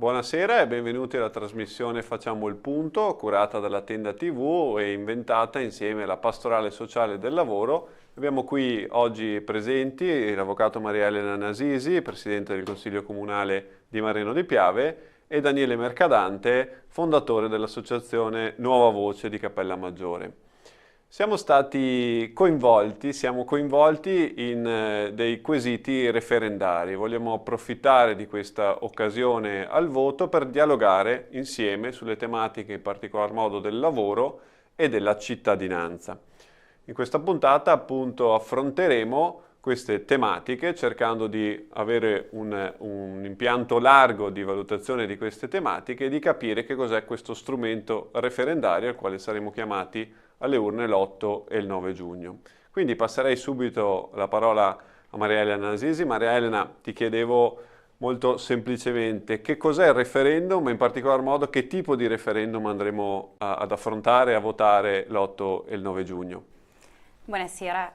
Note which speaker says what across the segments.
Speaker 1: Buonasera e benvenuti alla trasmissione Facciamo il Punto, curata dalla Tenda TV e inventata insieme alla Pastorale Sociale del Lavoro. Abbiamo qui oggi presenti l'avvocato Maria Elena Nasisi, presidente del Consiglio Comunale di Marino di Piave, e Daniele Mercadante, fondatore dell'associazione Nuova Voce di Cappellamaggiore. Siamo coinvolti in dei quesiti referendari. Vogliamo approfittare di questa occasione al voto per dialogare insieme sulle tematiche, in particolar modo del lavoro e della cittadinanza. In questa puntata, appunto, affronteremo queste tematiche cercando di avere un impianto largo di valutazione di queste tematiche e di capire che cos'è questo strumento referendario al quale saremo chiamati alle urne l'8 e il 9 giugno. Quindi passerei subito la parola a Maria Elena Nasisi. Maria Elena, ti chiedevo molto semplicemente che cos'è il referendum, ma in particolar modo che tipo di referendum andremo ad affrontare e a votare l'8 e il 9 giugno.
Speaker 2: Buonasera,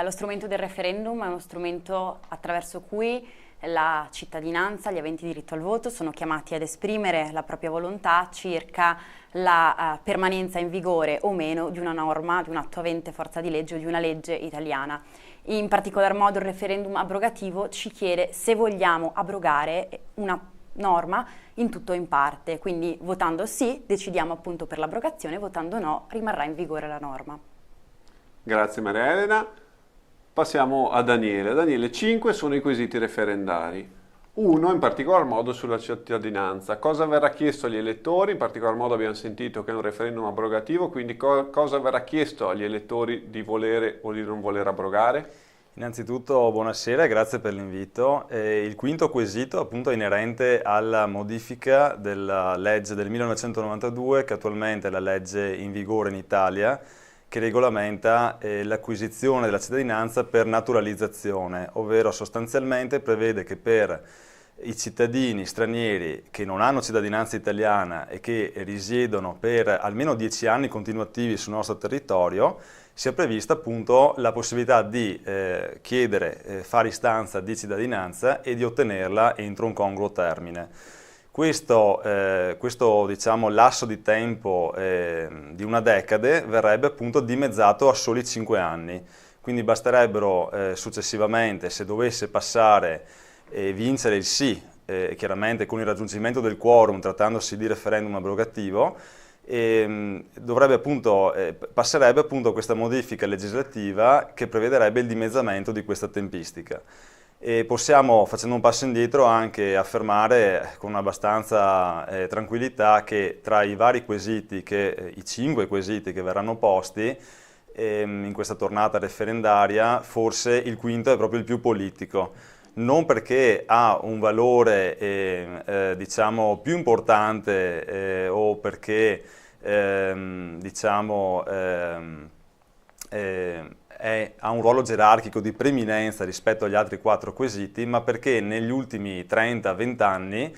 Speaker 2: lo strumento del referendum è uno strumento attraverso cui la cittadinanza, gli aventi diritto al voto sono chiamati ad esprimere la propria volontà circa la permanenza in vigore o meno di una norma, di un atto avente forza di legge o di una legge italiana. In particolar modo il referendum abrogativo ci chiede se vogliamo abrogare una norma in tutto o in parte, quindi votando sì decidiamo appunto per l'abrogazione, votando no rimarrà in vigore la norma.
Speaker 1: Grazie Maria Elena. Passiamo a Daniele. Daniele, 5 sono i quesiti referendari. Uno in particolar modo sulla cittadinanza. Cosa verrà chiesto agli elettori? In particolar modo abbiamo sentito che è un referendum abrogativo, quindi cosa verrà chiesto agli elettori di volere o di non voler abrogare?
Speaker 3: Innanzitutto buonasera e grazie per l'invito. Il quinto quesito appunto è inerente alla modifica della legge del 1992, che attualmente è la legge in vigore in Italia, che regolamenta l'acquisizione della cittadinanza per naturalizzazione, ovvero sostanzialmente prevede che per i cittadini stranieri che non hanno cittadinanza italiana e che risiedono per almeno 10 anni continuativi sul nostro territorio, sia prevista appunto la possibilità di fare istanza di cittadinanza e di ottenerla entro un congruo termine. Questo diciamo, lasso di tempo di una decade verrebbe appunto dimezzato a soli 5 anni, quindi basterebbero successivamente, se dovesse passare e vincere il sì, chiaramente con il raggiungimento del quorum trattandosi di referendum abrogativo, passerebbe appunto questa modifica legislativa che prevederebbe il dimezzamento di questa tempistica. E possiamo, facendo un passo indietro, anche affermare con abbastanza tranquillità che tra i vari quesiti, i 5 quesiti che verranno posti in questa tornata referendaria, forse il quinto è proprio il più politico. Non perché ha un valore diciamo più importante o perché ha un ruolo gerarchico di preminenza rispetto agli altri 4 quesiti, ma perché negli ultimi 30-20 anni,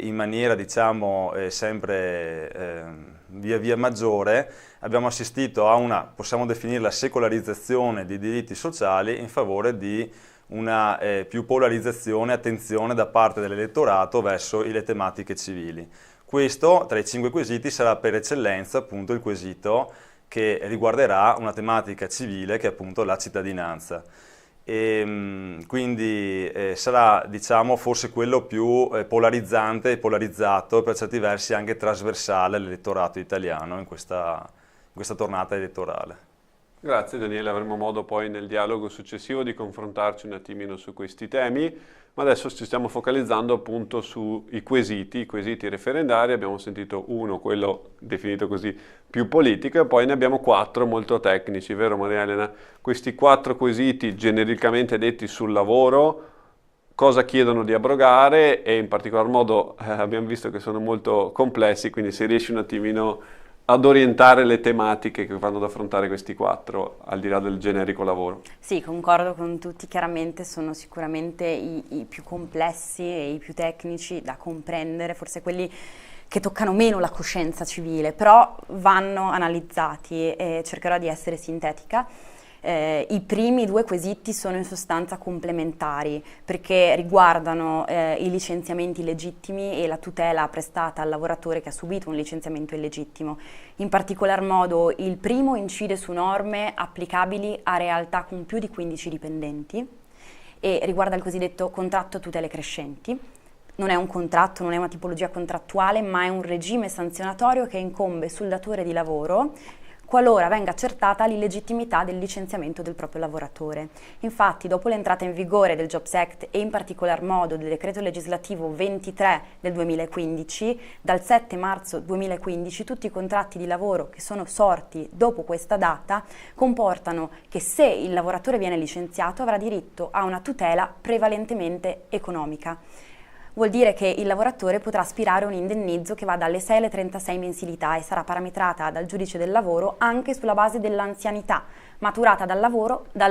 Speaker 3: in maniera diciamo sempre via via maggiore, abbiamo assistito a una, possiamo definirla, secolarizzazione di diritti sociali in favore di una più polarizzazione e attenzione da parte dell'elettorato verso le tematiche civili. Questo, tra i 5 quesiti, sarà per eccellenza appunto il quesito che riguarderà una tematica civile che è appunto la cittadinanza. Quindi sarà, diciamo, forse quello più polarizzante e polarizzato e per certi versi anche trasversale all'elettorato italiano in questa tornata elettorale.
Speaker 1: Grazie Daniele, avremo modo poi nel dialogo successivo di confrontarci un attimino su questi temi, ma adesso ci stiamo focalizzando appunto sui quesiti referendari. Abbiamo sentito uno, quello definito così, più politico, e poi ne abbiamo 4 molto tecnici, vero Maria Elena? Questi 4 quesiti genericamente detti sul lavoro, cosa chiedono di abrogare e in particolar modo abbiamo visto che sono molto complessi, quindi se riesci un attimino ad orientare le tematiche che vanno ad affrontare questi 4, al di là del generico lavoro.
Speaker 2: Sì, concordo con tutti, chiaramente sono sicuramente i più complessi e i più tecnici da comprendere, forse quelli che toccano meno la coscienza civile, però vanno analizzati e cercherò di essere sintetica. I primi due quesiti sono in sostanza complementari perché riguardano i licenziamenti illegittimi e la tutela prestata al lavoratore che ha subito un licenziamento illegittimo. In particolar modo il primo incide su norme applicabili a realtà con più di 15 dipendenti e riguarda il cosiddetto contratto a tutele crescenti. Non è un contratto, non è una tipologia contrattuale, ma è un regime sanzionatorio che incombe sul datore di lavoro qualora venga accertata l'illegittimità del licenziamento del proprio lavoratore. Infatti, dopo l'entrata in vigore del Jobs Act e in particolar modo del decreto legislativo 23 del 2015, dal 7 marzo 2015 tutti i contratti di lavoro che sono sorti dopo questa data comportano che se il lavoratore viene licenziato avrà diritto a una tutela prevalentemente economica. Vuol dire che il lavoratore potrà aspirare a un indennizzo che va dalle 6 alle 36 mensilità e sarà parametrata dal giudice del lavoro anche sulla base dell'anzianità maturata dal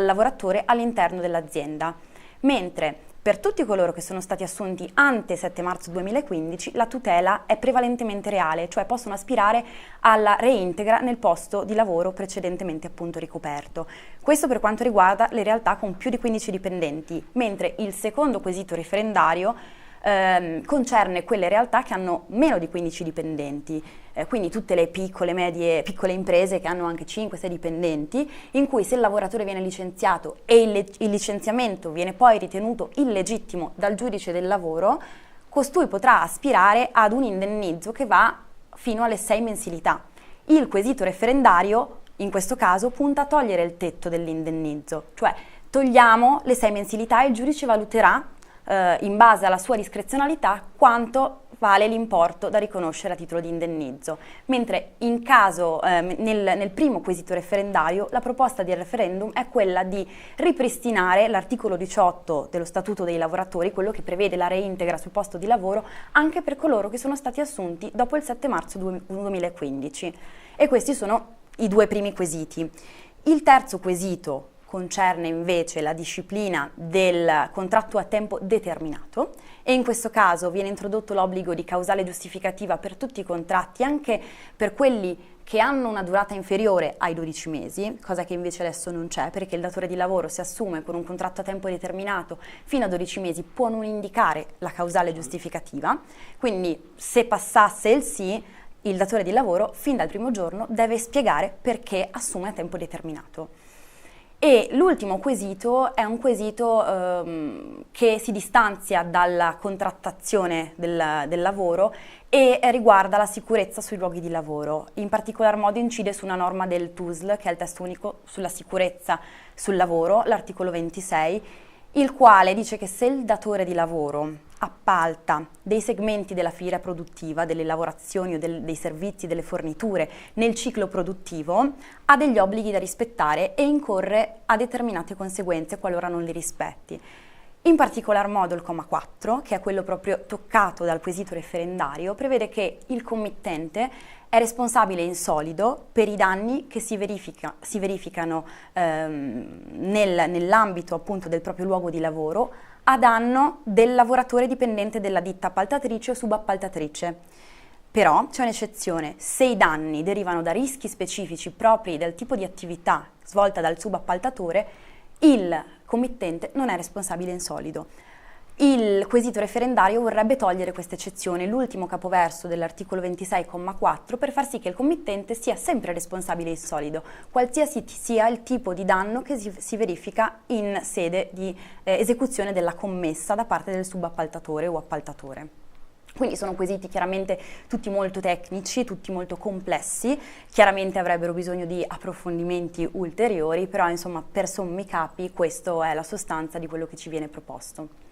Speaker 2: lavoratore all'interno dell'azienda. Mentre per tutti coloro che sono stati assunti ante 7 marzo 2015 la tutela è prevalentemente reale, cioè possono aspirare alla reintegra nel posto di lavoro precedentemente appunto ricoperto. Questo per quanto riguarda le realtà con più di 15 dipendenti, mentre il secondo quesito referendario concerne quelle realtà che hanno meno di 15 dipendenti, quindi tutte le piccole, medie, piccole imprese che hanno anche 5-6 dipendenti, in cui se il lavoratore viene licenziato e il licenziamento viene poi ritenuto illegittimo dal giudice del lavoro, costui potrà aspirare ad un indennizzo che va fino alle 6 mensilità. Il quesito referendario, in questo caso, punta a togliere il tetto dell'indennizzo, cioè togliamo le 6 mensilità e il giudice valuterà in base alla sua discrezionalità quanto vale l'importo da riconoscere a titolo di indennizzo, mentre in caso nel primo quesito referendario la proposta del referendum è quella di ripristinare l'articolo 18 dello Statuto dei lavoratori, quello che prevede la reintegra sul posto di lavoro anche per coloro che sono stati assunti dopo il 7 marzo 2015. E questi sono i due primi quesiti. Il terzo quesito concerne invece la disciplina del contratto a tempo determinato e in questo caso viene introdotto l'obbligo di causale giustificativa per tutti i contratti, anche per quelli che hanno una durata inferiore ai 12 mesi, cosa che invece adesso non c'è, perché il datore di lavoro si assume con un contratto a tempo determinato fino a 12 mesi può non indicare la causale giustificativa, quindi se passasse il sì, il datore di lavoro fin dal primo giorno deve spiegare perché assume a tempo determinato. E l'ultimo quesito è un quesito che si distanzia dalla contrattazione del lavoro e riguarda la sicurezza sui luoghi di lavoro. In particolar modo incide su una norma del TUSL, che è il testo unico sulla sicurezza sul lavoro, l'articolo 26, il quale dice che se il datore di lavoro appalta dei segmenti della filiera produttiva, delle lavorazioni o dei servizi, delle forniture nel ciclo produttivo, ha degli obblighi da rispettare e incorre a determinate conseguenze qualora non li rispetti. In particolar modo il comma 4, che è quello proprio toccato dal quesito referendario, prevede che il committente è responsabile in solido per i danni che si verificano nell'ambito appunto del proprio luogo di lavoro a danno del lavoratore dipendente della ditta appaltatrice o subappaltatrice. Però c'è un'eccezione: se i danni derivano da rischi specifici propri del tipo di attività svolta dal subappaltatore, il committente non è responsabile in solido. Il quesito referendario vorrebbe togliere questa eccezione, l'ultimo capoverso dell'articolo 26,4, per far sì che il committente sia sempre responsabile in solido, qualsiasi sia il tipo di danno che si verifica in sede di esecuzione della commessa da parte del subappaltatore o appaltatore. Quindi sono quesiti chiaramente tutti molto tecnici, tutti molto complessi, chiaramente avrebbero bisogno di approfondimenti ulteriori, però insomma per sommi capi questa è la sostanza di quello che ci viene proposto.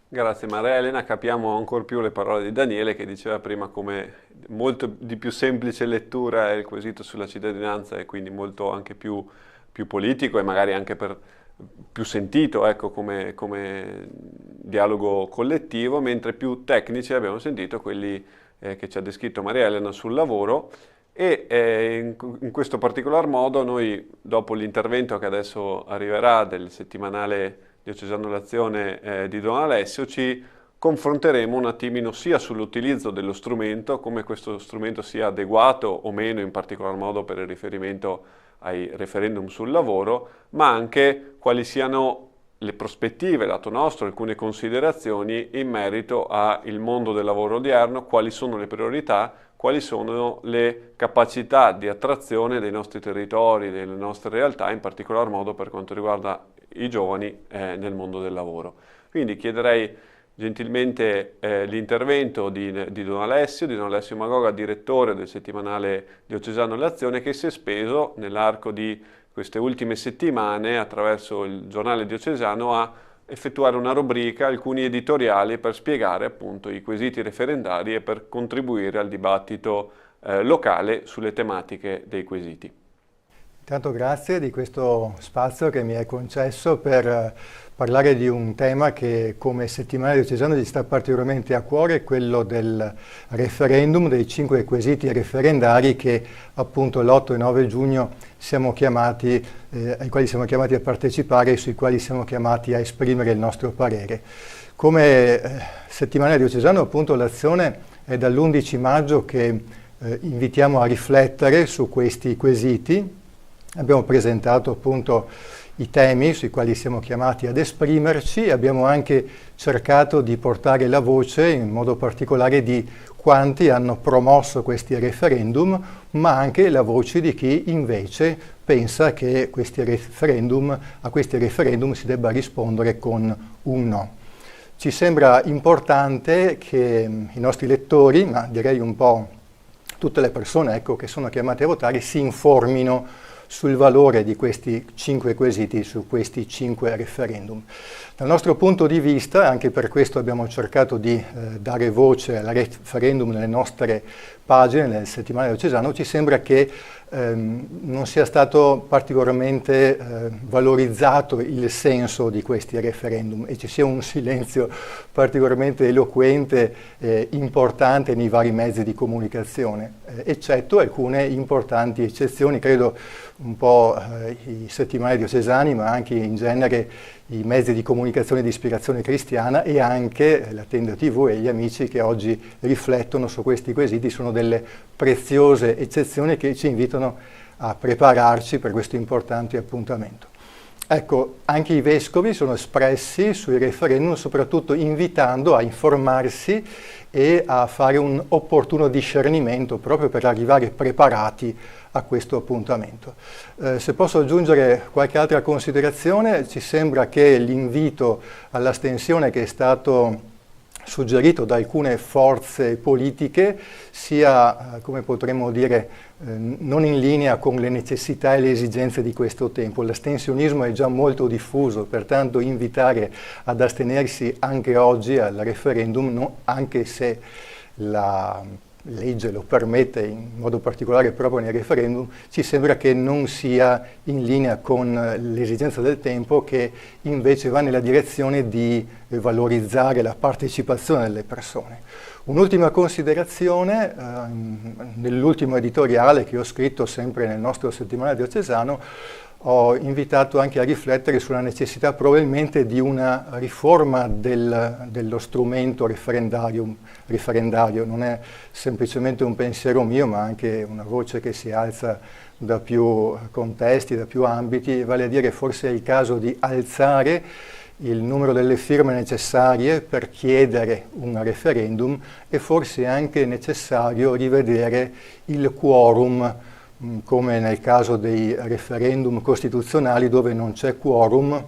Speaker 1: Grazie Maria Elena, capiamo ancora più le parole di Daniele che diceva prima come molto di più semplice lettura è il quesito sulla cittadinanza e quindi molto anche più politico e magari anche più sentito, ecco, come dialogo collettivo, mentre più tecnici abbiamo sentito quelli che ci ha descritto Maria Elena sul lavoro e in questo particolar modo noi, dopo l'intervento che adesso arriverà del settimanale Diocesano d'Azione di Don Alessio, ci confronteremo un attimino sia sull'utilizzo dello strumento, come questo strumento sia adeguato o meno, in particolar modo per il riferimento ai referendum sul lavoro, ma anche quali siano le prospettive, lato nostro, alcune considerazioni in merito al mondo del lavoro odierno, quali sono le priorità, quali sono le capacità di attrazione dei nostri territori, delle nostre realtà, in particolar modo per quanto riguarda i giovani nel mondo del lavoro. Quindi chiederei gentilmente l'intervento di Don Alessio Magoga, direttore del settimanale diocesano L'Azione, che si è speso nell'arco di queste ultime settimane attraverso il giornale diocesano a effettuare una rubrica, alcuni editoriali per spiegare appunto i quesiti referendari e per contribuire al dibattito locale sulle tematiche dei quesiti.
Speaker 4: Intanto grazie di questo spazio che mi è concesso per parlare di un tema che come settimanale diocesano ci sta particolarmente a cuore, quello del referendum, dei 5 quesiti referendari che appunto l'8 e 9 giugno siamo chiamati, ai quali siamo chiamati a partecipare e sui quali siamo chiamati a esprimere il nostro parere. Come settimanale diocesano appunto l'Azione è dall'11 maggio che invitiamo a riflettere su questi quesiti. Abbiamo presentato appunto i temi sui quali siamo chiamati ad esprimerci, abbiamo anche cercato di portare la voce in modo particolare di quanti hanno promosso questi referendum, ma anche la voce di chi invece pensa che a questi referendum si debba rispondere con un no. Ci sembra importante che i nostri lettori, ma direi un po' tutte le persone che sono chiamate a votare, si informino sul valore di questi 5 quesiti, su questi 5 referendum. Dal nostro punto di vista, anche per questo abbiamo cercato di dare voce al referendum nelle nostre pagine, nel settimanale diocesano, ci sembra che non sia stato particolarmente valorizzato il senso di questi referendum e ci sia un silenzio particolarmente eloquente e importante nei vari mezzi di comunicazione, eccetto alcune importanti eccezioni. Credo un po' i settimanali diocesani, ma anche in genere i mezzi di comunicazione di ispirazione cristiana e anche la Tenda TV e gli amici che oggi riflettono su questi quesiti sono delle preziose eccezioni che ci invitano a prepararci per questo importante appuntamento. Ecco, anche i vescovi sono espressi sui referendum, soprattutto invitando a informarsi e a fare un opportuno discernimento proprio per arrivare preparati a questo appuntamento. Se posso aggiungere qualche altra considerazione, ci sembra che l'invito all'astensione che è stato suggerito da alcune forze politiche sia, come potremmo dire, non in linea con le necessità e le esigenze di questo tempo. L'astensionismo è già molto diffuso, pertanto invitare ad astenersi anche oggi al referendum, anche se la legge lo permette in modo particolare proprio nei referendum, ci sembra che non sia in linea con l'esigenza del tempo, che invece va nella direzione di valorizzare la partecipazione delle persone. Un'ultima considerazione, nell'ultimo editoriale che ho scritto sempre nel nostro settimanale diocesano, ho invitato anche a riflettere sulla necessità probabilmente di una riforma dello strumento referendario. Non è semplicemente un pensiero mio, ma anche una voce che si alza da più contesti, da più ambiti, vale a dire forse è il caso di alzare il numero delle firme necessarie per chiedere un referendum e forse è anche necessario rivedere il quorum, come nel caso dei referendum costituzionali dove non c'è quorum,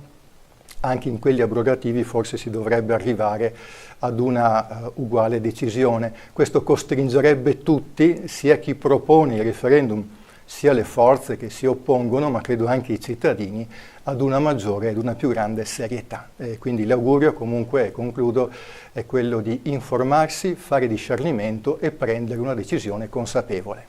Speaker 4: anche in quelli abrogativi forse si dovrebbe arrivare ad una uguale decisione. Questo costringerebbe tutti, sia chi propone il referendum, sia le forze che si oppongono, ma credo anche i cittadini, ad una maggiore ed una più grande serietà. Quindi l'augurio comunque, concludo, è quello di informarsi, fare discernimento e prendere una decisione consapevole.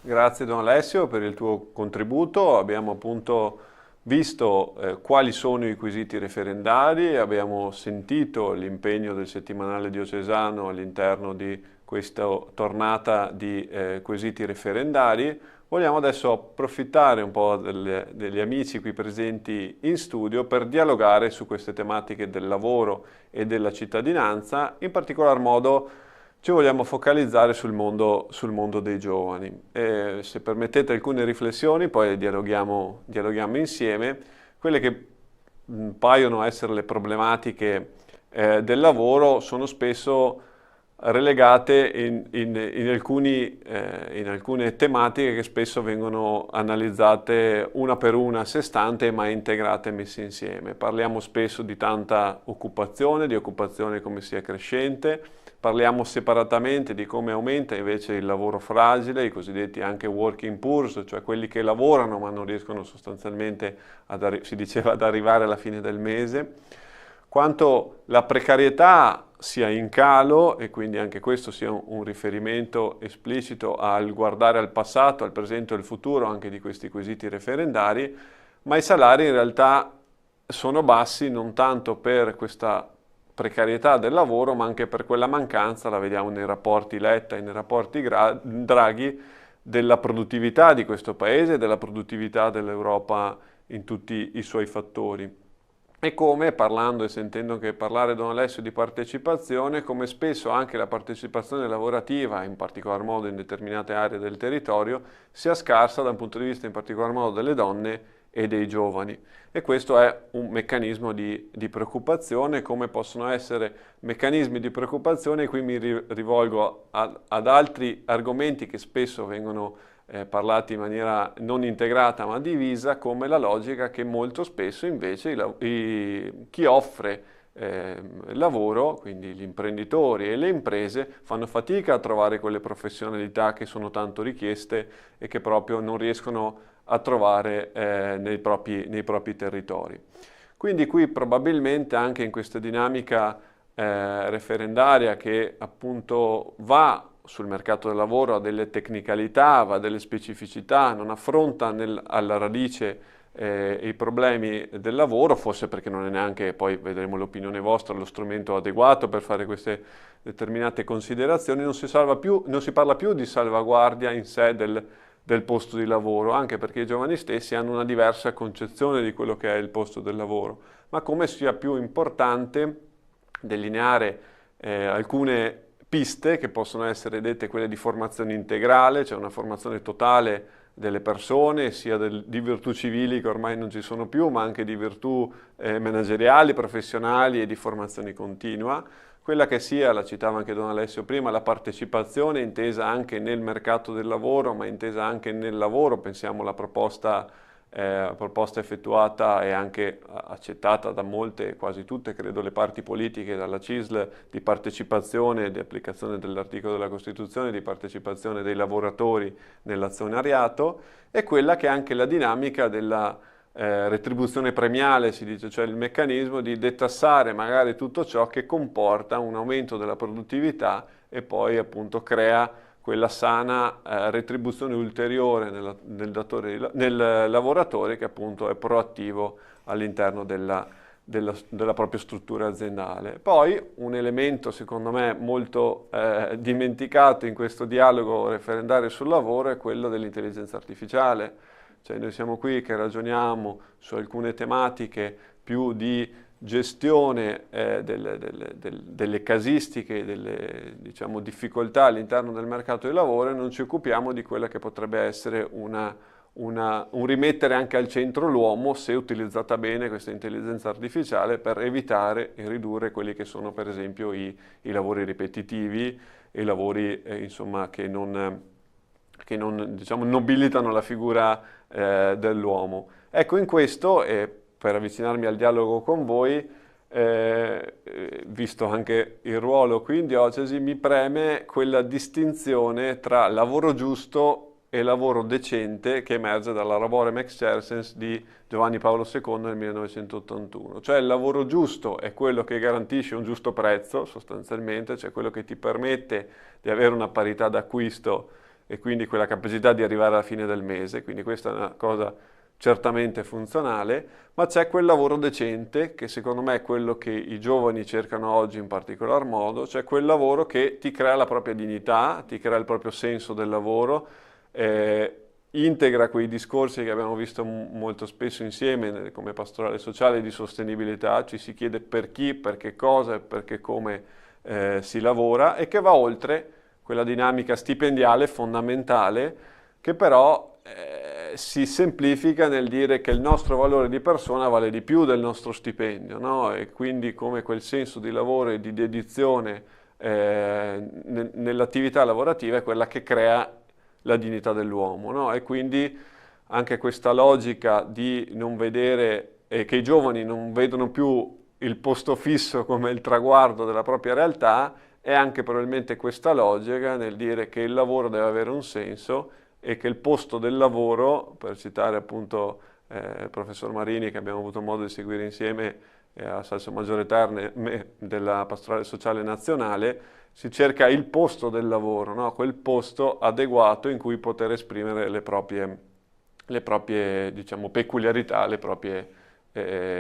Speaker 1: Grazie Don Alessio per il tuo contributo. Abbiamo appunto visto quali sono i quesiti referendari, abbiamo sentito l'impegno del settimanale diocesano all'interno di questa tornata di quesiti referendari. Vogliamo adesso approfittare un po' degli amici qui presenti in studio per dialogare su queste tematiche del lavoro e della cittadinanza. In particolar modo ci vogliamo focalizzare sul mondo dei giovani. Se permettete alcune riflessioni, poi dialoghiamo insieme. Quelle che paiono essere le problematiche del lavoro sono spesso relegate in alcune tematiche che spesso vengono analizzate una per una a sé stante, ma integrate e messe insieme. Parliamo spesso di tanta occupazione, di occupazione come sia crescente, parliamo separatamente di come aumenta invece il lavoro fragile, i cosiddetti anche working poor, cioè quelli che lavorano ma non riescono sostanzialmente, si diceva, ad arrivare alla fine del mese. Quanto la precarietà sia in calo, e quindi anche questo sia un riferimento esplicito al guardare al passato, al presente e al futuro anche di questi quesiti referendari, ma i salari in realtà sono bassi non tanto per questa precarietà del lavoro, ma anche per quella mancanza, la vediamo nei rapporti Letta e nei rapporti Draghi, della produttività di questo paese, della produttività dell'Europa in tutti i suoi fattori. E come, parlando e sentendo anche parlare Don Alessio di partecipazione, come spesso anche la partecipazione lavorativa, in particolar modo in determinate aree del territorio, sia scarsa da un punto di vista in particolar modo delle donne e dei giovani. E questo è un meccanismo di preoccupazione. Come possono essere meccanismi di preoccupazione, qui mi rivolgo ad altri argomenti che spesso vengono parlati in maniera non integrata ma divisa, come la logica che molto spesso invece chi offre lavoro, quindi gli imprenditori e le imprese, fanno fatica a trovare quelle professionalità che sono tanto richieste e che proprio non riescono a trovare nei propri territori. Quindi qui probabilmente anche in questa dinamica referendaria che appunto va sul mercato del lavoro, ha delle tecnicalità, ha delle specificità, non affronta alla radice i problemi del lavoro, forse perché non è neanche, poi vedremo l'opinione vostra, lo strumento adeguato per fare queste determinate considerazioni. Non si parla più di salvaguardia in sé del posto di lavoro, anche perché i giovani stessi hanno una diversa concezione di quello che è il posto del lavoro, ma come sia più importante delineare alcune piste che possono essere dette quelle di formazione integrale, cioè una formazione totale delle persone, sia di virtù civili che ormai non ci sono più, ma anche di virtù manageriali, professionali e di formazione continua. Quella che sia, la citava anche Don Alessio prima, la partecipazione intesa anche nel mercato del lavoro, ma intesa anche nel lavoro. Pensiamo alla proposta effettuata e anche accettata da molte, quasi tutte, credo, le parti politiche, dalla CISL, di partecipazione, di applicazione dell'articolo della Costituzione, di partecipazione dei lavoratori nell'azionariato, e quella che è anche la dinamica della retribuzione premiale, si dice, cioè il meccanismo di detassare magari tutto ciò che comporta un aumento della produttività e poi appunto crea quella sana retribuzione ulteriore nel lavoratore che appunto è proattivo all'interno della propria struttura aziendale. Poi un elemento secondo me molto dimenticato in questo dialogo referendario sul lavoro è quello dell'intelligenza artificiale. Cioè noi siamo qui che ragioniamo su alcune tematiche più di gestione delle casistiche, delle diciamo, difficoltà all'interno del mercato del lavoro, e non ci occupiamo di quella che potrebbe essere un rimettere anche al centro l'uomo, se utilizzata bene questa intelligenza artificiale, per evitare e ridurre quelli che sono per esempio i lavori ripetitivi e i lavori insomma, che non diciamo, nobilitano la figura dell'uomo. Ecco, in questo, per avvicinarmi al dialogo con voi, visto anche il ruolo qui in diocesi, mi preme quella distinzione tra lavoro giusto e lavoro decente che emerge dalla Laborem Exercens di Giovanni Paolo II nel 1981. Cioè il lavoro giusto è quello che garantisce un giusto prezzo, sostanzialmente, cioè quello che ti permette di avere una parità d'acquisto e quindi quella capacità di arrivare alla fine del mese, quindi questa è una cosa certamente funzionale, ma c'è quel lavoro decente che secondo me è quello che i giovani cercano oggi in particolar modo, cioè quel lavoro che ti crea la propria dignità, ti crea il proprio senso del lavoro, integra quei discorsi che abbiamo visto molto spesso insieme come pastorale sociale di sostenibilità, ci si chiede per chi, per che cosa e perché come si lavora e che va oltre quella dinamica stipendiale fondamentale, che però si semplifica nel dire che il nostro valore di persona vale di più del nostro stipendio, no? E quindi come quel senso di lavoro e di dedizione nell'attività lavorativa è quella che crea la dignità dell'uomo, no? E quindi anche questa logica di non vedere, che i giovani non vedono più il posto fisso come il traguardo della propria realtà, è anche probabilmente questa logica nel dire che il lavoro deve avere un senso e che il posto del lavoro, per citare appunto il professor Marini che abbiamo avuto modo di seguire insieme a Salso Maggiore Terme della Pastorale Sociale Nazionale, si cerca il posto del lavoro, no? Quel posto adeguato in cui poter esprimere le proprie diciamo, peculiarità, le proprie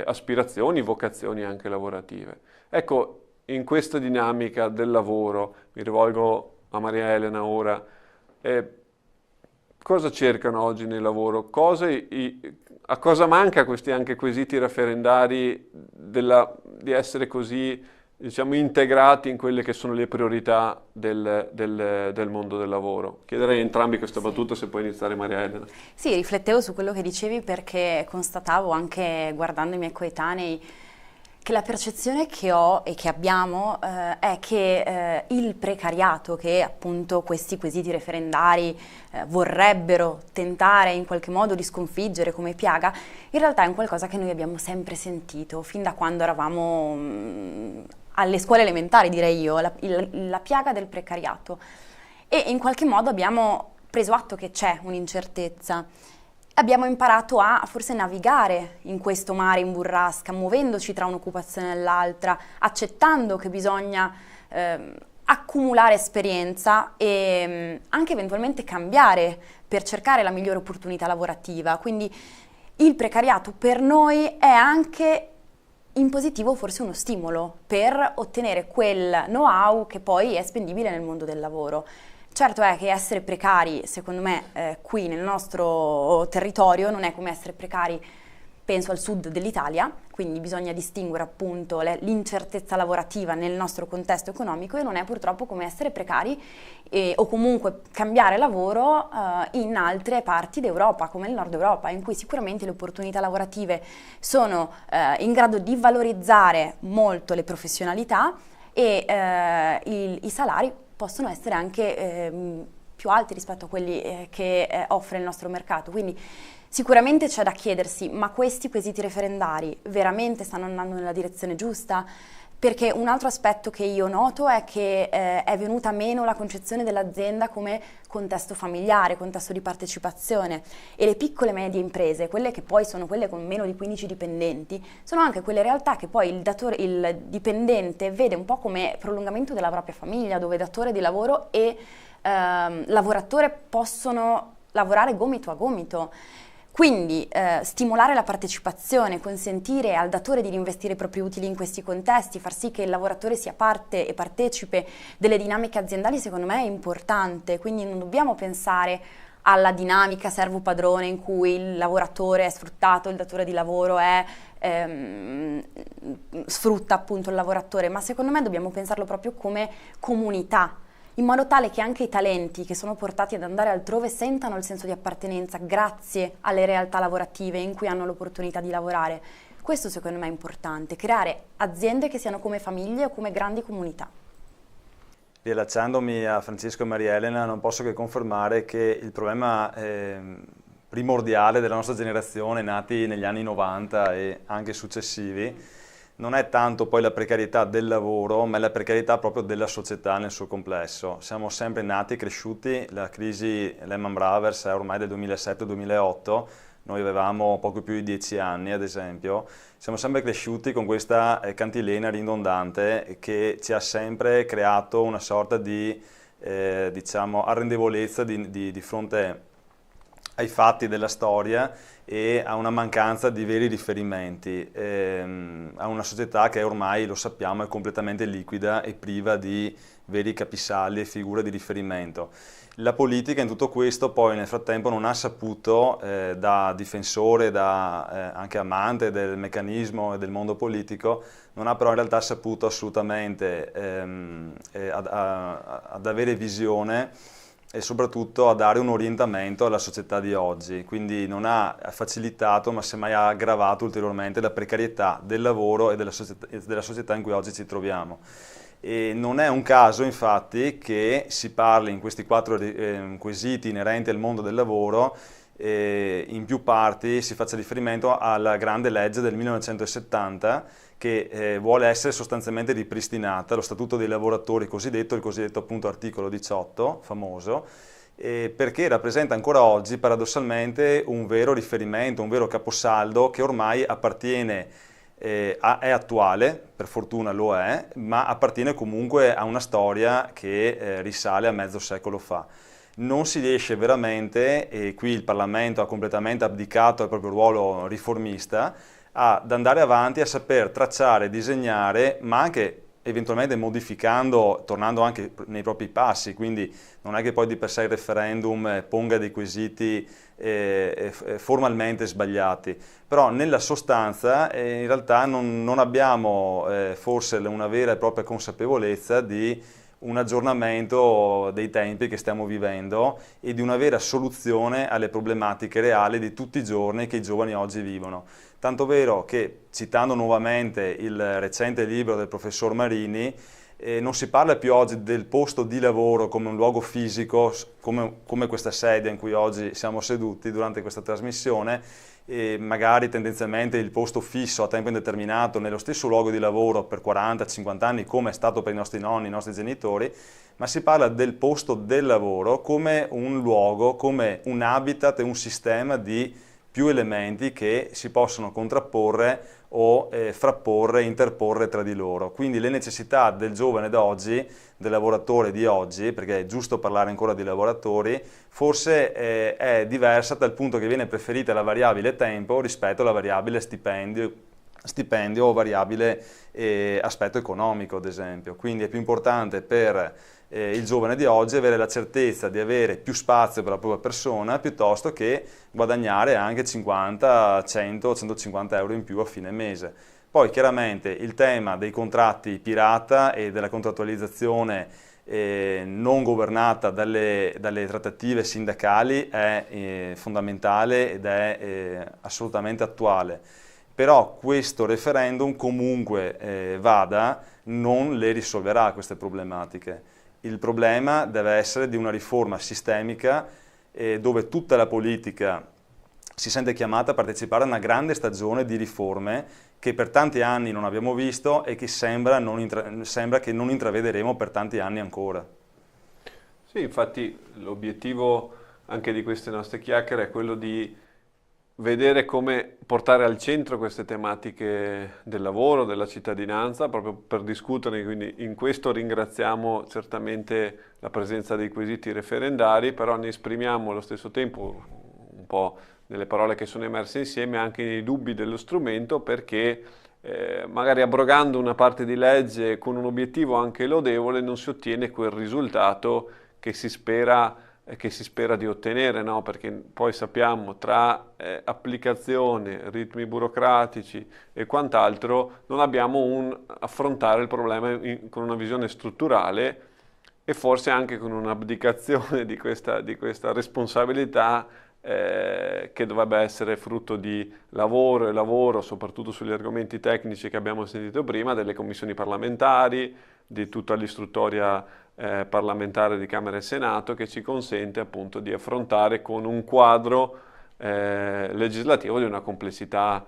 Speaker 1: aspirazioni, vocazioni anche lavorative. Ecco, in questa dinamica del lavoro, mi rivolgo a Maria Elena ora, cosa cercano oggi nel lavoro? A cosa manca questi anche quesiti referendari di essere così, diciamo, integrati in quelle che sono le priorità del mondo del lavoro? Chiederei a entrambi questa battuta, se può iniziare Maria Elena.
Speaker 2: Sì, riflettevo su quello che dicevi perché constatavo anche guardando i miei coetanei che la percezione che ho e che abbiamo è che il precariato che appunto questi quesiti referendari vorrebbero tentare in qualche modo di sconfiggere come piaga, in realtà è un qualcosa che noi abbiamo sempre sentito, fin da quando eravamo alle scuole elementari, direi io, la piaga del precariato. E in qualche modo abbiamo preso atto che c'è un'incertezza. Abbiamo imparato a forse navigare in questo mare in burrasca, muovendoci tra un'occupazione e l'altra, accettando che bisogna accumulare esperienza e anche eventualmente cambiare per cercare la migliore opportunità lavorativa. Quindi il precariato per noi è anche in positivo forse uno stimolo per ottenere quel know-how che poi è spendibile nel mondo del lavoro. Certo è che essere precari, secondo me, qui nel nostro territorio non è come essere precari, penso, al sud dell'Italia, quindi bisogna distinguere appunto l'incertezza lavorativa nel nostro contesto economico e non è purtroppo come essere precari o comunque cambiare lavoro in altre parti d'Europa, come il nord Europa, in cui sicuramente le opportunità lavorative sono in grado di valorizzare molto le professionalità e i salari possono essere anche più alti rispetto a quelli che offre il nostro mercato. Quindi sicuramente c'è da chiedersi, ma questi quesiti referendari veramente stanno andando nella direzione giusta? Perché un altro aspetto che io noto è che è venuta meno la concezione dell'azienda come contesto familiare, contesto di partecipazione, e le piccole e medie imprese, quelle che poi sono quelle con meno di 15 dipendenti, sono anche quelle realtà che poi il dipendente vede un po' come prolungamento della propria famiglia, dove datore di lavoro e lavoratore possono lavorare gomito a gomito. Quindi stimolare la partecipazione, consentire al datore di reinvestire i propri utili in questi contesti, far sì che il lavoratore sia parte e partecipe delle dinamiche aziendali, secondo me è importante. Quindi non dobbiamo pensare alla dinamica servo-padrone in cui il lavoratore è sfruttato, il datore di lavoro sfrutta appunto il lavoratore, ma secondo me dobbiamo pensarlo proprio come comunità, in modo tale che anche i talenti che sono portati ad andare altrove sentano il senso di appartenenza grazie alle realtà lavorative in cui hanno l'opportunità di lavorare. Questo secondo me è importante, creare aziende che siano come famiglie o come grandi comunità.
Speaker 3: Riallacciandomi a Francesco e Maria Elena, non posso che confermare che il problema primordiale della nostra generazione, nati negli anni 90 e anche successivi, non è tanto poi la precarietà del lavoro, ma è la precarietà proprio della società nel suo complesso. Siamo sempre nati, cresciuti, la crisi Lehman Brothers è ormai del 2007-2008, noi avevamo poco più di 10 anni ad esempio, siamo sempre cresciuti con questa cantilena ridondante che ci ha sempre creato una sorta di diciamo, arrendevolezza di fronte ai fatti della storia e a una mancanza di veri riferimenti, a una società che ormai, lo sappiamo, è completamente liquida e priva di veri capisaldi e figure di riferimento. La politica in tutto questo poi nel frattempo non ha saputo, da difensore, da anche amante del meccanismo e del mondo politico, non ha però in realtà saputo assolutamente ad avere visione e soprattutto a dare un orientamento alla società di oggi, quindi non ha facilitato ma semmai ha aggravato ulteriormente la precarietà del lavoro e della società in cui oggi ci troviamo. E non è un caso infatti che si parli in questi 4 quesiti inerenti al mondo del lavoro, in più parti si faccia riferimento alla grande legge del 1970 che vuole essere sostanzialmente ripristinata, lo Statuto dei lavoratori cosiddetto, il cosiddetto appunto articolo 18 famoso, perché rappresenta ancora oggi paradossalmente un vero riferimento, un vero caposaldo che ormai appartiene, è attuale, per fortuna lo è, ma appartiene comunque a una storia che risale a mezzo secolo fa. Non si riesce veramente, e qui il Parlamento ha completamente abdicato al proprio ruolo riformista, ad andare avanti a saper tracciare, disegnare, ma anche eventualmente modificando, tornando anche nei propri passi, quindi non è che poi di per sé il referendum ponga dei quesiti formalmente sbagliati, però nella sostanza in realtà non abbiamo forse una vera e propria consapevolezza di un aggiornamento dei tempi che stiamo vivendo e di una vera soluzione alle problematiche reali di tutti i giorni che i giovani oggi vivono. Tanto vero che, citando nuovamente il recente libro del professor Marini, non si parla più oggi del posto di lavoro come un luogo fisico, come questa sedia in cui oggi siamo seduti durante questa trasmissione, e magari tendenzialmente il posto fisso a tempo indeterminato nello stesso luogo di lavoro per 40-50 anni come è stato per i nostri nonni, i nostri genitori, ma si parla del posto del lavoro come un luogo, come un habitat e un sistema di più elementi che si possono contrapporre o frapporre, interporre tra di loro. Quindi le necessità del giovane d'oggi, del lavoratore di oggi, perché è giusto parlare ancora di lavoratori, forse è diversa dal punto che viene preferita la variabile tempo rispetto alla variabile stipendio o variabile aspetto economico, ad esempio. Quindi è più importante per il giovane di oggi avere la certezza di avere più spazio per la propria persona piuttosto che guadagnare anche 50, 100, 150 euro in più a fine mese. Poi chiaramente il tema dei contratti pirata e della contrattualizzazione non governata dalle trattative sindacali è fondamentale ed è assolutamente attuale. Però questo referendum comunque vada non le risolverà queste problematiche. Il problema deve essere di una riforma sistemica dove tutta la politica si sente chiamata a partecipare a una grande stagione di riforme che per tanti anni non abbiamo visto e che sembra che non intravederemo per tanti anni ancora.
Speaker 1: Sì, infatti l'obiettivo anche di queste nostre chiacchiere è quello di vedere come portare al centro queste tematiche del lavoro, della cittadinanza, proprio per discuterne, quindi in questo ringraziamo certamente la presenza dei quesiti referendari, però ne esprimiamo allo stesso tempo un po' nelle parole che sono emerse insieme anche nei dubbi dello strumento, perché magari abrogando una parte di legge con un obiettivo anche lodevole non si ottiene quel risultato che si spera di ottenere, no? Perché poi sappiamo tra applicazione, ritmi burocratici e quant'altro non abbiamo affrontare il problema con una visione strutturale e forse anche con un'abdicazione di questa responsabilità che dovrebbe essere frutto di lavoro, soprattutto sugli argomenti tecnici che abbiamo sentito prima, delle commissioni parlamentari, di tutta l'istruttoria parlamentare di Camera e Senato, che ci consente appunto di affrontare con un quadro legislativo di una complessità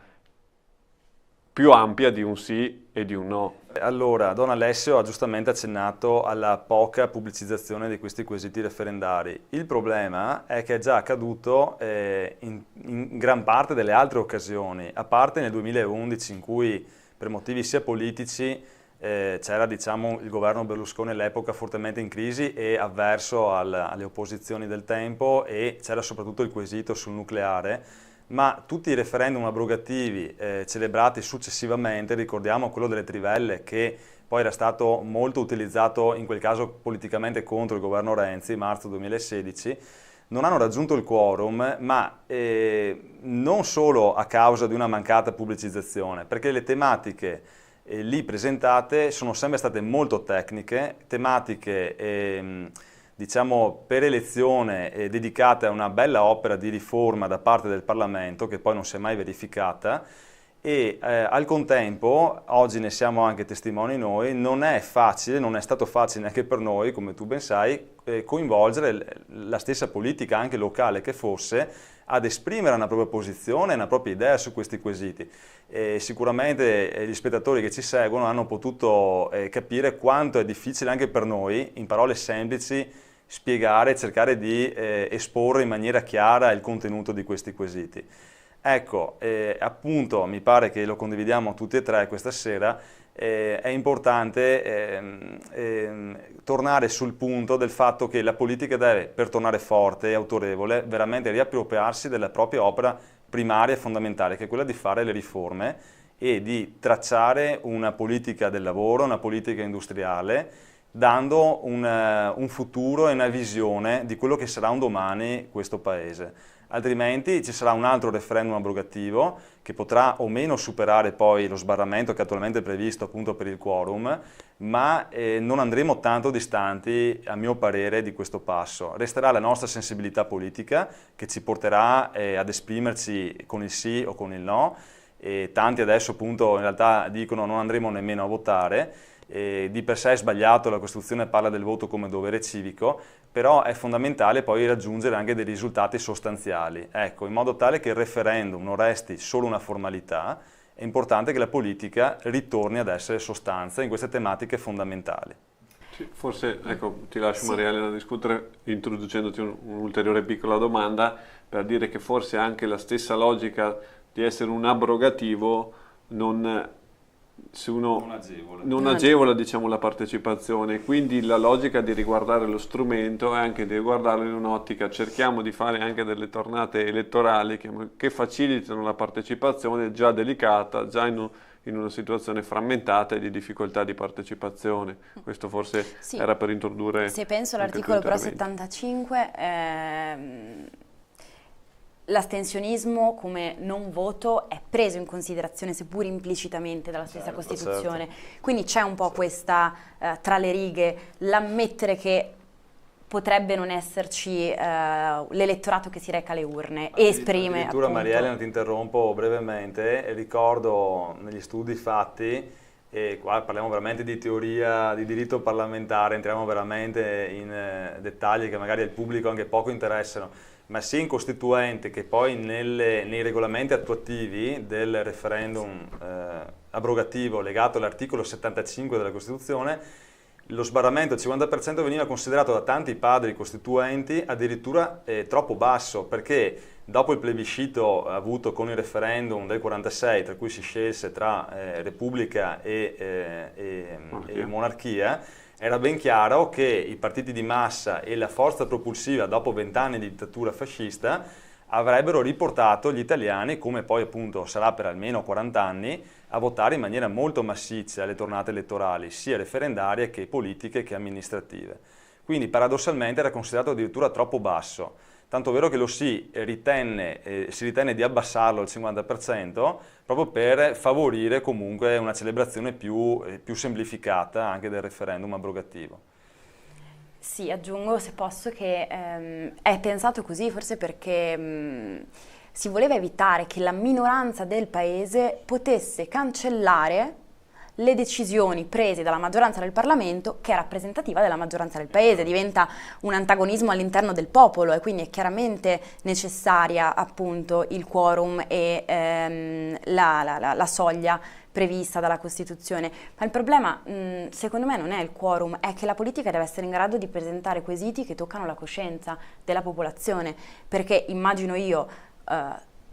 Speaker 1: più ampia di un sì e di un no.
Speaker 3: Allora, Don Alessio ha giustamente accennato alla poca pubblicizzazione di questi quesiti referendari. Il problema è che è già accaduto in gran parte delle altre occasioni, a parte nel 2011 in cui per motivi sia politici c'era il governo Berlusconi all'epoca fortemente in crisi e avverso alle opposizioni del tempo, e c'era soprattutto il quesito sul nucleare, ma tutti i referendum abrogativi celebrati successivamente, ricordiamo quello delle trivelle che poi era stato molto utilizzato in quel caso politicamente contro il governo Renzi, marzo 2016, non hanno raggiunto il quorum, ma non solo a causa di una mancata pubblicizzazione, perché le tematiche lì presentate sono sempre state molto tecniche, tematiche diciamo per elezione dedicate a una bella opera di riforma da parte del Parlamento, che poi non si è mai verificata, e al contempo, oggi ne siamo anche testimoni noi, non è facile, non è stato facile neanche per noi, come tu ben sai, coinvolgere la stessa politica, anche locale che fosse, ad esprimere una propria posizione, una propria idea su questi quesiti. Sicuramente gli spettatori che ci seguono hanno potuto capire quanto è difficile anche per noi, in parole semplici, spiegare e cercare di esporre in maniera chiara il contenuto di questi quesiti. Ecco, appunto, mi pare che lo condividiamo tutti e tre questa sera, è importante tornare sul punto del fatto che la politica deve, per tornare forte e autorevole, veramente riappropriarsi della propria opera primaria e fondamentale, che è quella di fare le riforme e di tracciare una politica del lavoro, una politica industriale, dando un futuro e una visione di quello che sarà un domani questo Paese. Altrimenti ci sarà un altro referendum abrogativo che potrà o meno superare poi lo sbarramento che attualmente è previsto appunto per il quorum, ma non andremo tanto distanti, a mio parere, di questo passo. Resterà la nostra sensibilità politica che ci porterà ad esprimerci con il sì o con il no, e tanti adesso appunto in realtà dicono non andremo nemmeno a votare. Di per sé è sbagliato, la Costituzione parla del voto come dovere civico, però è fondamentale poi raggiungere anche dei risultati sostanziali, ecco, in modo tale che il referendum non resti solo una formalità. È importante che la politica ritorni ad essere sostanza in queste tematiche fondamentali.
Speaker 1: Sì, forse, ecco, ti lascio Maria Elena discutere introducendoti un'ulteriore piccola domanda per dire che forse anche la stessa logica di essere un abrogativo non agevola diciamo, la partecipazione, quindi la logica di riguardare lo strumento è anche di riguardarlo in un'ottica, cerchiamo di fare anche delle tornate elettorali che facilitano la partecipazione già delicata, già in una situazione frammentata e di difficoltà di partecipazione. Questo forse sì, era per introdurre.
Speaker 2: Se penso all'articolo però 75, l'astensionismo come non voto è preso in considerazione seppur implicitamente dalla stessa Costituzione, certo. Quindi c'è un po' questa tra le righe, l'ammettere che potrebbe non esserci l'elettorato che si reca alle urne e esprime
Speaker 3: addirittura appunto... Maria Elena, ti interrompo brevemente, ricordo negli studi fatti, e qua parliamo veramente di teoria di diritto parlamentare, entriamo veramente in dettagli che magari al pubblico anche poco interessano, ma sia in Costituente che poi nei regolamenti attuativi del referendum abrogativo legato all'articolo 75 della Costituzione, lo sbarramento del 50% veniva considerato da tanti padri costituenti addirittura troppo basso, perché dopo il plebiscito avuto con il referendum del 46, tra cui si scelse tra Repubblica e monarchia, era ben chiaro che i partiti di massa e la forza propulsiva dopo 20 anni di dittatura fascista avrebbero riportato gli italiani, come poi appunto sarà per almeno 40 anni, a votare in maniera molto massiccia alle tornate elettorali, sia referendarie che politiche che amministrative. Quindi paradossalmente era considerato addirittura troppo basso, tanto vero che si ritenne di abbassarlo al 50% proprio per favorire comunque una celebrazione più semplificata anche del referendum abrogativo.
Speaker 2: Sì, aggiungo se posso che è pensato così forse perché si voleva evitare che la minoranza del paese potesse cancellare le decisioni prese dalla maggioranza del Parlamento, che è rappresentativa della maggioranza del Paese, diventa un antagonismo all'interno del popolo e quindi è chiaramente necessaria appunto il quorum e la soglia prevista dalla Costituzione. Ma il problema secondo me non è il quorum, è che la politica deve essere in grado di presentare quesiti che toccano la coscienza della popolazione, perché immagino io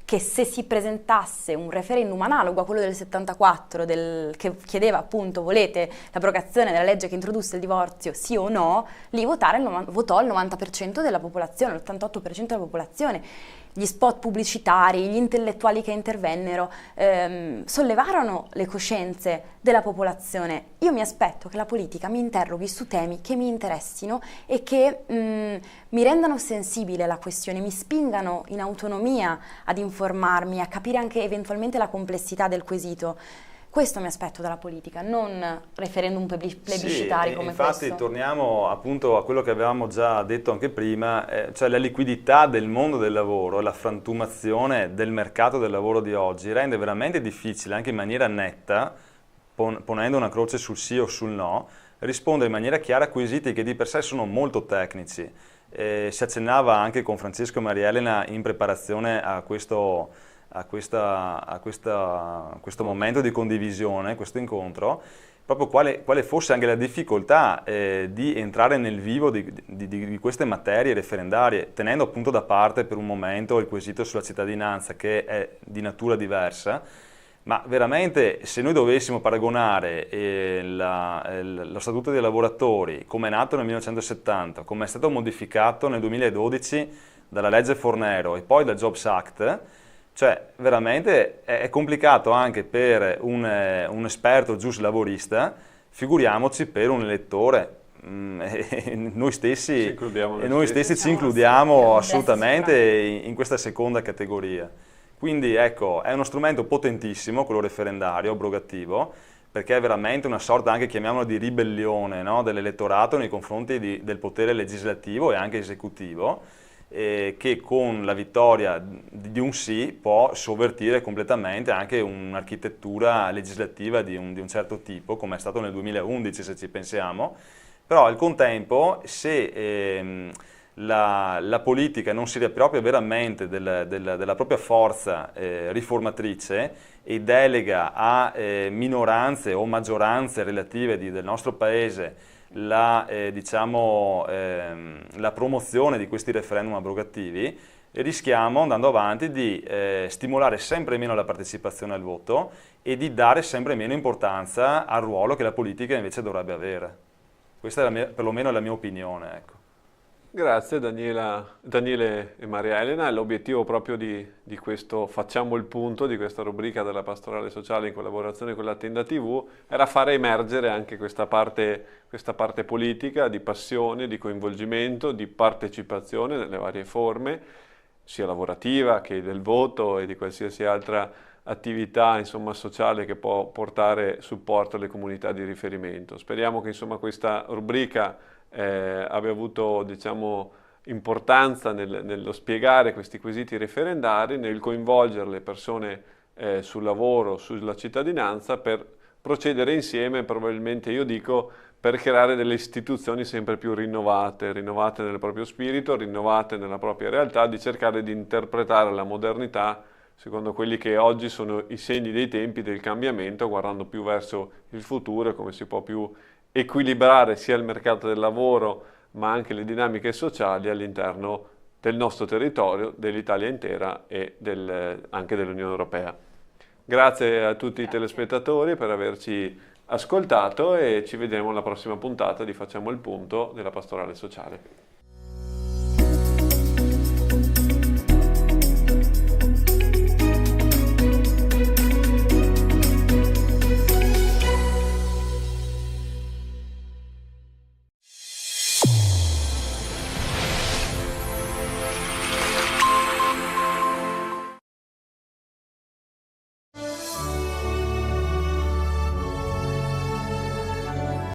Speaker 2: che se si presentasse un referendum analogo a quello del 74 che chiedeva appunto volete l'abrogazione della legge che introdusse il divorzio sì o no, lì votò il 90% della popolazione, l'88% della popolazione. gli spot pubblicitari, gli intellettuali che intervennero, sollevarono le coscienze della popolazione. Io mi aspetto che la politica mi interroghi su temi che mi interessino e che mi rendano sensibile alla questione, mi spingano in autonomia ad informarmi, a capire anche eventualmente la complessità del quesito. Questo mi aspetto dalla politica, non referendum plebiscitari
Speaker 3: sì,
Speaker 2: come
Speaker 3: infatti
Speaker 2: questo.
Speaker 3: torniamo appunto a quello che avevamo già detto anche prima, cioè la liquidità del mondo del lavoro e la frantumazione del mercato del lavoro di oggi rende veramente difficile, anche in maniera netta, ponendo una croce sul sì o sul no, rispondere in maniera chiara a quesiti che di per sé sono molto tecnici. Si accennava anche con Francesco e Maria Elena in preparazione a questo momento di condivisione, questo incontro, proprio quale fosse anche la difficoltà di entrare nel vivo di queste materie referendarie, tenendo appunto da parte per un momento il quesito sulla cittadinanza, che è di natura diversa, ma veramente se noi dovessimo paragonare lo Statuto dei lavoratori, come è nato nel 1970, come è stato modificato nel 2012 dalla legge Fornero e poi dal Jobs Act, cioè veramente è complicato anche per un esperto giuslavorista, figuriamoci per un elettore. Noi stessi ci includiamo assolutamente in questa seconda categoria. Quindi ecco, è uno strumento potentissimo, quello referendario, abrogativo, perché è veramente una sorta, anche chiamiamolo, di ribellione, no, dell'elettorato nei confronti del potere legislativo e anche esecutivo, che con la vittoria di un sì può sovvertire completamente anche un'architettura legislativa di un certo tipo, come è stato nel 2011 se ci pensiamo, però al contempo se la politica non si riappropria veramente della propria forza riformatrice e delega a minoranze o maggioranze relative del nostro paese la promozione di questi referendum abrogativi, rischiamo, andando avanti, di stimolare sempre meno la partecipazione al voto e di dare sempre meno importanza al ruolo che la politica invece dovrebbe avere. Questa è perlomeno la mia opinione, ecco.
Speaker 1: Grazie Daniele e Maria Elena. L'obiettivo proprio di questo Facciamo il punto, di questa rubrica della Pastorale Sociale in collaborazione con la Tenda TV, era fare emergere anche questa parte politica, di passione, di coinvolgimento, di partecipazione nelle varie forme, sia lavorativa che del voto e di qualsiasi altra attività, insomma, sociale che può portare supporto alle comunità di riferimento. Speriamo che, insomma, questa rubrica abbia avuto, diciamo, importanza nello spiegare questi quesiti referendari, nel coinvolgere le persone sul lavoro, sulla cittadinanza, per procedere insieme, probabilmente io dico, per creare delle istituzioni sempre più rinnovate nel proprio spirito, rinnovate nella propria realtà, di cercare di interpretare la modernità secondo quelli che oggi sono i segni dei tempi del cambiamento, guardando più verso il futuro e come si può più equilibrare sia il mercato del lavoro ma anche le dinamiche sociali all'interno del nostro territorio, dell'Italia intera e anche dell'Unione Europea. Grazie a tutti i telespettatori per averci ascoltato e ci vedremo alla prossima puntata di Facciamo il punto della Pastorale Sociale.